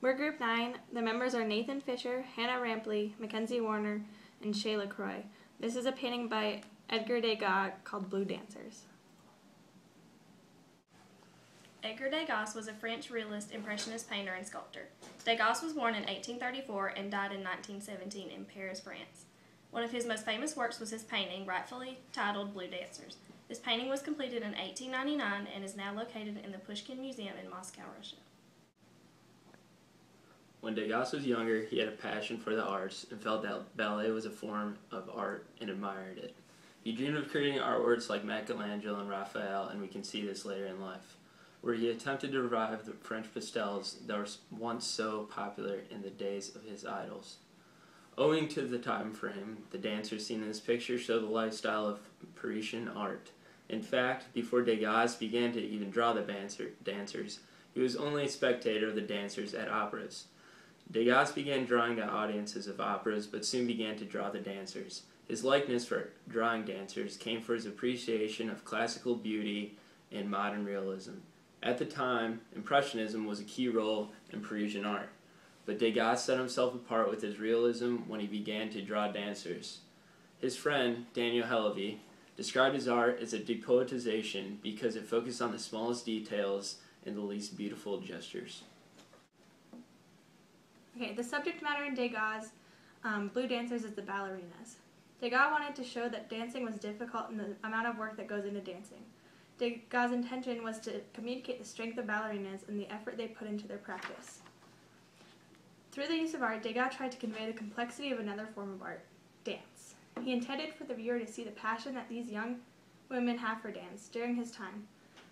We're Group 9. The members are Nathan Fisher, Hannah Rampley, Mackenzie Warner, and Shayla Croy. This is a painting by Edgar Degas called Blue Dancers. Edgar Degas was a French realist, impressionist painter and sculptor. Degas was born in 1834 and died in 1917 in Paris, France. One of his most famous works was his painting, rightfully titled Blue Dancers. This painting was completed in 1899 and is now located in the Pushkin Museum in Moscow, Russia. When Degas was younger, he had a passion for the arts and felt that ballet was a form of art and admired it. He dreamed of creating artworks like Michelangelo and Raphael, and we can see this later in life, where he attempted to revive the French pastels that were once so popular in the days of his idols. Owing to the time frame, the dancers seen in this picture show the lifestyle of Parisian art. In fact, before Degas began to even draw the dancers, he was only a spectator of the dancers at operas. Degas began drawing the audiences of operas, but soon began to draw the dancers. His likeness for drawing dancers came from his appreciation of classical beauty and modern realism. At the time, Impressionism was a key role in Parisian art, but Degas set himself apart with his realism when he began to draw dancers. His friend, Daniel Hellevy, described his art as a depoetization because it focused on the smallest details and the least beautiful gestures. Okay, the subject matter in Degas' Blue Dancers is the ballerinas. Degas wanted to show that dancing was difficult and the amount of work that goes into dancing. Degas' intention was to communicate the strength of ballerinas and the effort they put into their practice. Through the use of art, Degas tried to convey the complexity of another form of art, dance. He intended for the viewer to see the passion that these young women have for dance during his time.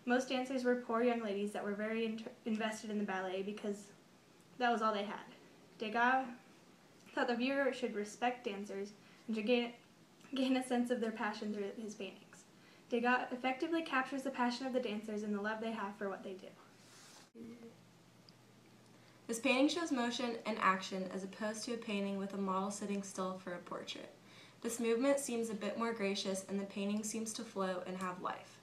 Most dancers were poor young ladies that were very invested in the ballet because that was all they had. Degas thought the viewer should respect dancers and should gain a sense of their passion through his paintings. Degas effectively captures the passion of the dancers and the love they have for what they do. This painting shows motion and action as opposed to a painting with a model sitting still for a portrait. This movement seems a bit more gracious and the painting seems to flow and have life.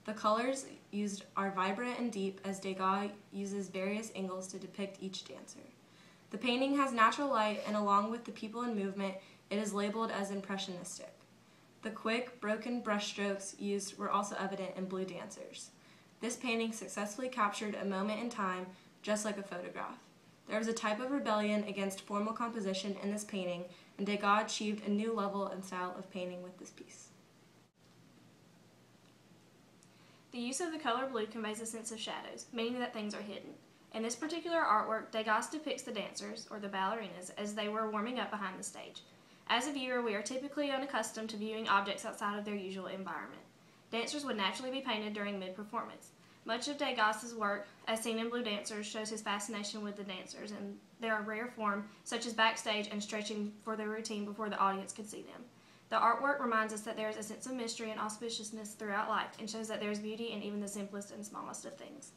The colors used are vibrant and deep as Degas uses various angles to depict each dancer. The painting has natural light and along with the people in movement, it is labeled as impressionistic. The quick, broken brushstrokes used were also evident in Blue Dancers. This painting successfully captured a moment in time just like a photograph. There was a type of rebellion against formal composition in this painting, and Degas achieved a new level and style of painting with this piece. The use of the color blue conveys a sense of shadows, meaning that things are hidden. In this particular artwork, Degas depicts the dancers, or the ballerinas, as they were warming up behind the stage. As a viewer, we are typically unaccustomed to viewing objects outside of their usual environment. Dancers would naturally be painted during mid-performance. Much of Degas' work, as seen in Blue Dancers, shows his fascination with the dancers in their rare form, such as backstage and stretching for their routine before the audience could see them. The artwork reminds us that there is a sense of mystery and auspiciousness throughout life and shows that there is beauty in even the simplest and smallest of things.